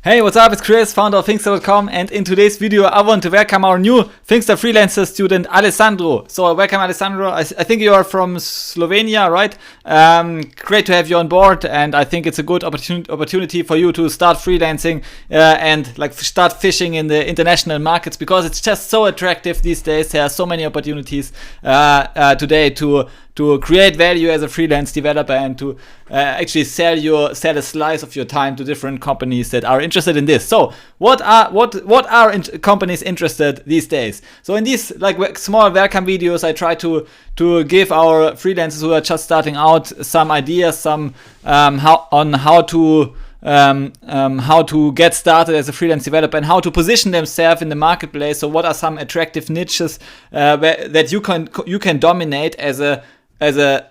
Hey, what's up? It's Chris, founder of Finxter.com, and in today's video I want to welcome our new Finxter Freelancer student, Alessandro. So welcome, Alessandro. I think you are from Slovenia, right? Great to have you on board, and I think it's a good opportunity for you to start freelancing and like start fishing in the international markets, because it's just so attractive these days. There are so many opportunities today to create value as a freelance developer and to actually sell a slice of your time to different companies that are interested in this. So what are companies interested these days? So in these like small welcome videos, I try to give our freelancers who are just starting out some ideas, how to get started as a freelance developer and how to position themselves in the marketplace. So what are some attractive niches that you can dominate as a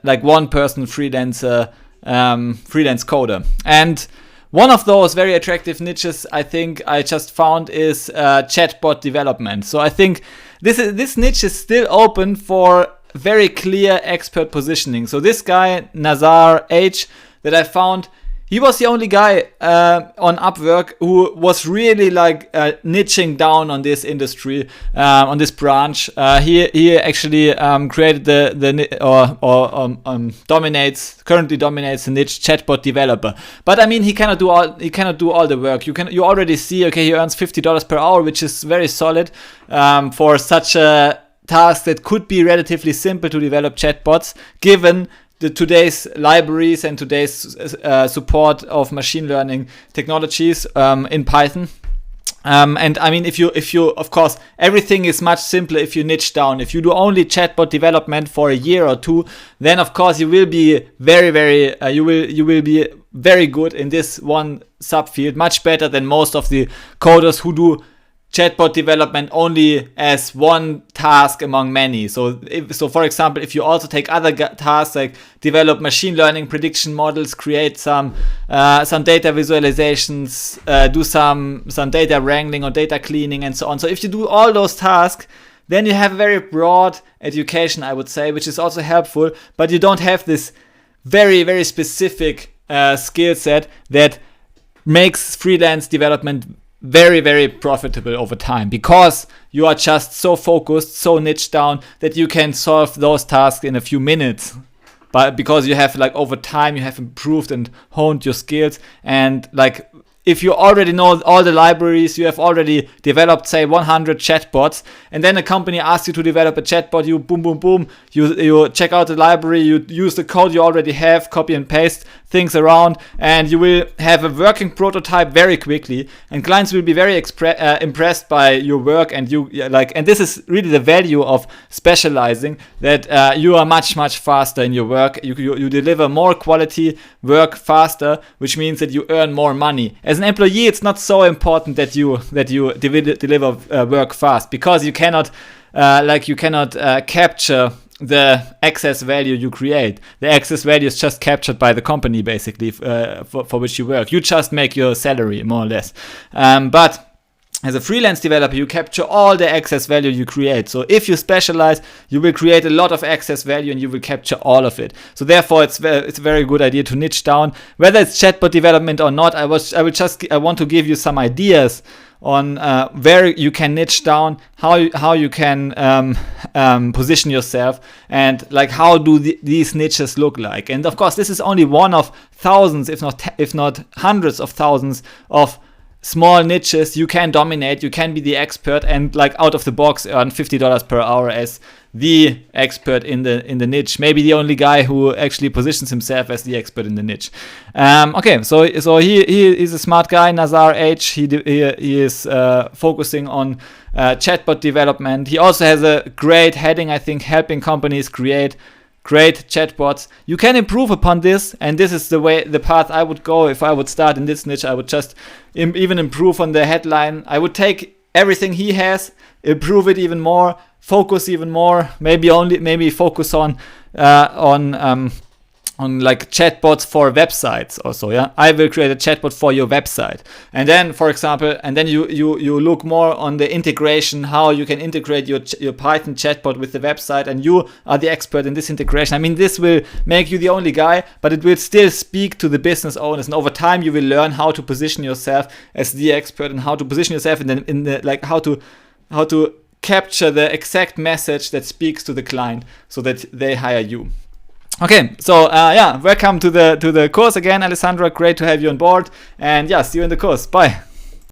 like one person freelance coder. And one of those very attractive niches I think I just found is chatbot development. So I think this niche is still open for very clear expert positioning. So this guy Nazar H that I found, he was the only guy on Upwork who was really like niching down on this industry, on this branch. He actually created currently dominates the niche chatbot developer. But I mean, he cannot do all the work. You already see, okay, he earns $50 per hour, which is very solid for such a task that could be relatively simple to develop chatbots, given today's libraries and today's support of machine learning technologies in Python. And I mean, if you, of course, everything is much simpler if you niche down. If you do only chatbot development for a year or two, then of course you will be you will be very good in this one subfield, much better than most of the coders who do chatbot development only as one task among many. So for example, if you also take other tasks like develop machine learning prediction models, create some data visualizations, do some data wrangling or data cleaning and so on. So if you do all those tasks, then you have a very broad education, I would say, which is also helpful, but you don't have this very, very specific skill set that makes freelance development very, very profitable over time, because you are just so focused, so niche down that you can solve those tasks in a few minutes. But because you have like over time, you have improved and honed your skills, and like if you already know all the libraries, you have already developed, say, 100 chatbots, and then a company asks you to develop a chatbot, you boom, you check out the library, you use the code you already have, copy and paste things around, and you will have a working prototype very quickly, and clients will be very impressed by your work, and and this is really the value of specializing, that you are much faster in your work. You deliver more quality work faster, which means that you earn more money. As an employee, it's not so important that you deliver work fast, because you cannot capture the excess value you create. The excess value is just captured by the company, basically, for which you work. You just make your salary, more or less. But as a freelance developer, you capture all the excess value you create. So if you specialize, you will create a lot of excess value and you will capture all of it. So therefore, it's a very good idea to niche down. Whether it's chatbot development or not, I want to give you some ideas on where you can niche down, how you can position yourself, and like how do these niches look like. And of course, this is only one of thousands, if not hundreds of thousands of small niches you can dominate. You can be the expert and like out of the box earn $50 per hour as the expert in the niche. Maybe the only guy who actually positions himself as the expert in the niche. Okay, so he is a smart guy, Nazar H. He is focusing on chatbot development. He also has a great heading, I think, helping companies create great chatbots. You can improve upon this, and this is the path I would go if I would start in this niche. I would just even improve on the headline. I would take everything he has, improve it even more, focus even more, maybe focus on like chatbots for websites also. Yeah, I will create a chatbot for your website. And then, for example, and then you look more on the integration, how you can integrate your Python chatbot with the website, and you are the expert in this integration. I mean, this will make you the only guy, but it will still speak to the business owners, and over time you will learn how to position yourself as the expert, and how to position yourself in the like how to capture the exact message that speaks to the client so that they hire you. Okay, so yeah, welcome to the course again, Alessandro. Great to have you on board, and yeah, see you in the course. Bye.